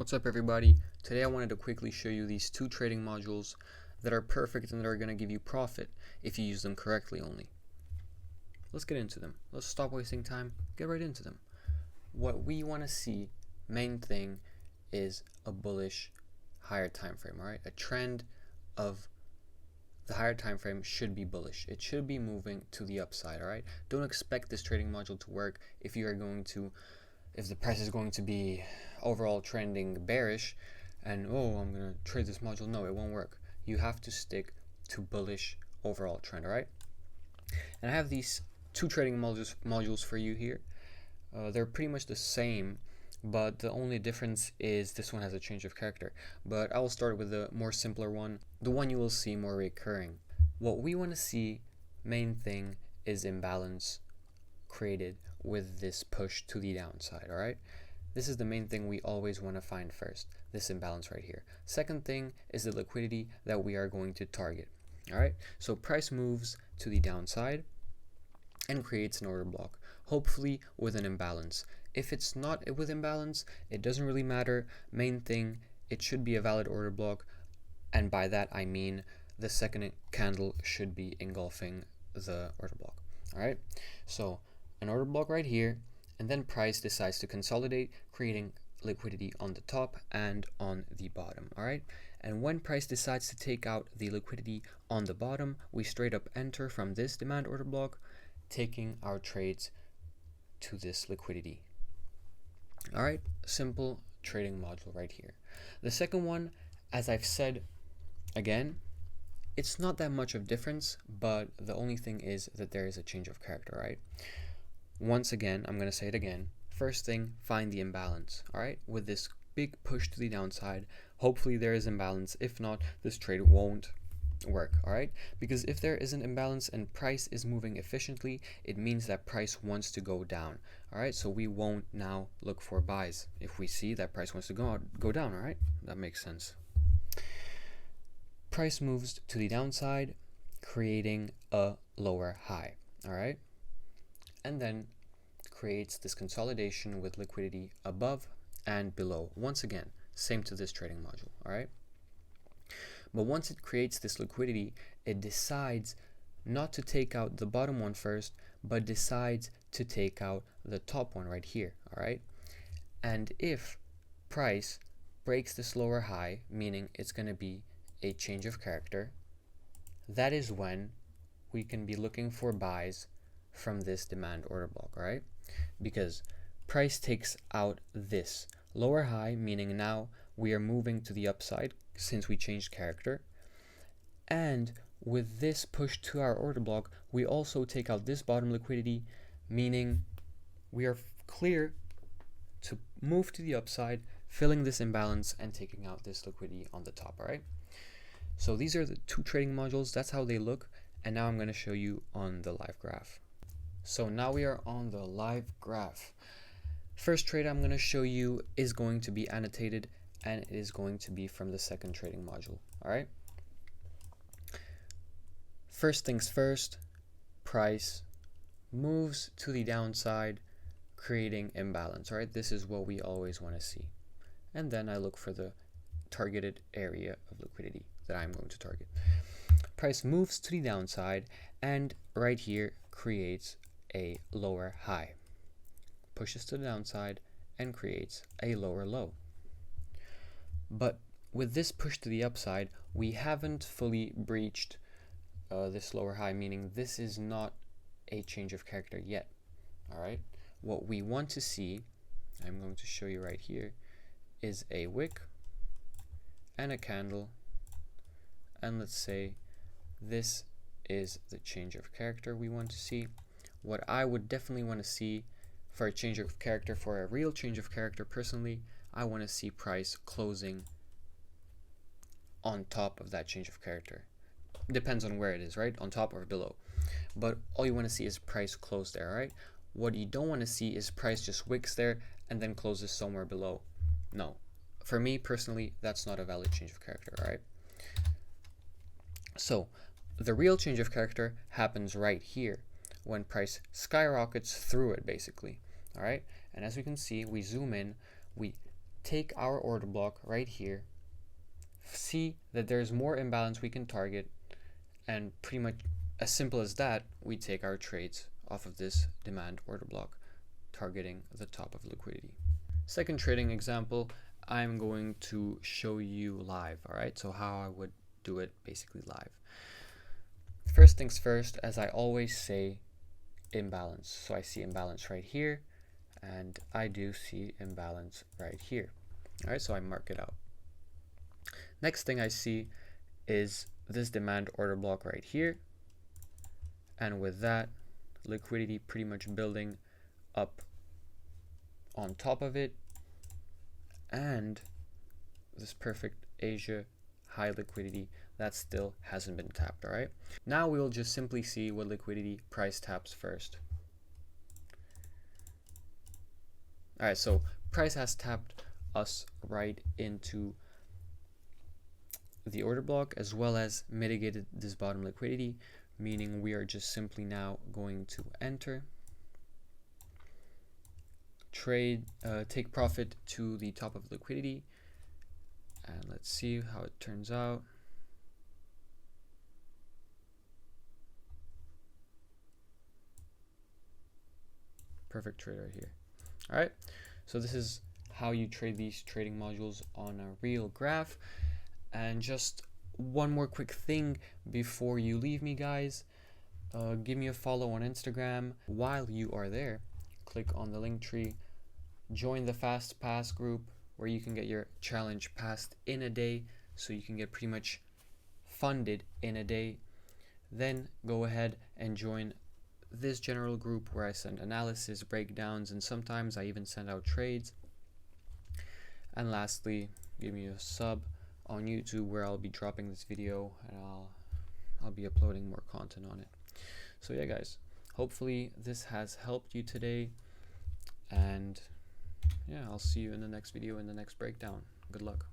What's up everybody? Today I wanted to quickly show you these two trading modules that are perfect and that are going to give you profit if you use them correctly only. Let's get into them. Let's stop wasting time, get right into them. What we want to see, main thing, is a bullish higher time frame, alright? A trend of the higher time frame should be bullish. It should be moving to the upside, alright? Don't expect this trading module to work if the price is going to be overall trending bearish and I'm gonna trade this module. No, it won't work. You have to stick to bullish overall trend. All right, and I have these two trading modules for you here. They're pretty much the same, but the only difference is this one has a change of character. But I will start with the more simpler one, the one you will see more recurring. What we want to see, main thing, is imbalance created with this push to the downside. All right, this is the main thing we always want to find first, this imbalance right here. Second thing is the liquidity that we are going to target. All right, so price moves to the downside and creates an order block, hopefully with an imbalance. If it's not with imbalance, it doesn't really matter. Main thing, it should be a valid order block, and by that I mean the second candle should be engulfing the order block. All right, so an order block right here, and then price decides to consolidate, creating liquidity on the top and on the bottom. All right, and when price decides to take out the liquidity on the bottom, we straight up enter from this demand order block, taking our trades to this liquidity. All right, simple trading module right here. The second one, as I've said again, it's not that much of difference, but the only thing is that there is a change of character. Right, once again, I'm going to say it again. First thing, find the imbalance. All right, with this big push to the downside, hopefully there is imbalance. If not, this trade won't work. All right, because if there is an imbalance and price is moving efficiently, it means that price wants to go down. All right, so we won't now look for buys if we see that price wants to go down. All right, that makes sense. Price moves to the downside, creating a lower high. All right, and then creates this consolidation with liquidity above and below. Once again, same to this trading module. All right, but once it creates this liquidity, it decides not to take out the bottom one first, but decides to take out the top one right here. All right, and if price breaks this lower high, meaning it's going to be a change of character, that is when we can be looking for buys from this demand order block. All right, because price takes out this lower high, meaning now we are moving to the upside since we changed character, and with this push to our order block, we also take out this bottom liquidity, meaning we are clear to move to the upside, filling this imbalance and taking out this liquidity on the top. All right, so these are the two trading modules. That's how they look, and now I'm going to show you on the live graph. So now we are on the live graph. First trade I'm going to show you is going to be annotated, and it is going to be from the second trading module. All right, first things first, price moves to the downside, creating imbalance. All right, this is what we always want to see, and then I look for the targeted area of liquidity that I'm going to target. Price moves to the downside, and right here creates a lower high, pushes to the downside and creates a lower low. But with this push to the upside, we haven't fully breached this lower high, meaning this is not a change of character yet. All right, what we want to see, I'm going to show you right here, is a wick and a candle, and let's say this is the change of character we want to see. What I would definitely want to see for a change of character, for a real change of character personally, I want to see price closing on top of that change of character. Depends on where it is, right? On top or below. But all you want to see is price close there, right? What you don't want to see is price just wicks there and then closes somewhere below. No. For me personally, that's not a valid change of character, all right? So the real change of character happens right here when price skyrockets through it, basically. All right, and as we can see, we zoom in, we take our order block right here, see that there's more imbalance we can target, and pretty much as simple as that, we take our trades off of this demand order block, targeting the top of liquidity. Second trading example, I'm going to show you live, all right? So how I would do it basically live. First things first, as I always say, imbalance. So I see imbalance right here, and I do see imbalance right here. All right, so I mark it out. Next thing I see is this demand order block right here, and with that, liquidity pretty much building up on top of it, and this perfect Asia high liquidity that still hasn't been tapped. All right, now we will just simply see what liquidity price taps first. All right, so price has tapped us right into the order block, as well as mitigated this bottom liquidity, meaning we are just simply now going to enter, trade, take profit to the top of liquidity, and let's see how it turns out. Perfect trade right here. All right, so this is how you trade these trading modules on a real graph. And just one more quick thing before you leave me, guys, give me a follow on Instagram. While you are there, click on the link tree, join the Fast Pass group where you can get your challenge passed in a day, so you can get pretty much funded in a day. Then go ahead and join this general group where I send analysis, breakdowns, and sometimes I even send out trades. And lastly, give me a sub on YouTube where I'll be dropping this video, and I'll be uploading more content on it. So yeah, guys, hopefully this has helped you today, and yeah, I'll see you in the next video, in the next breakdown. Good luck.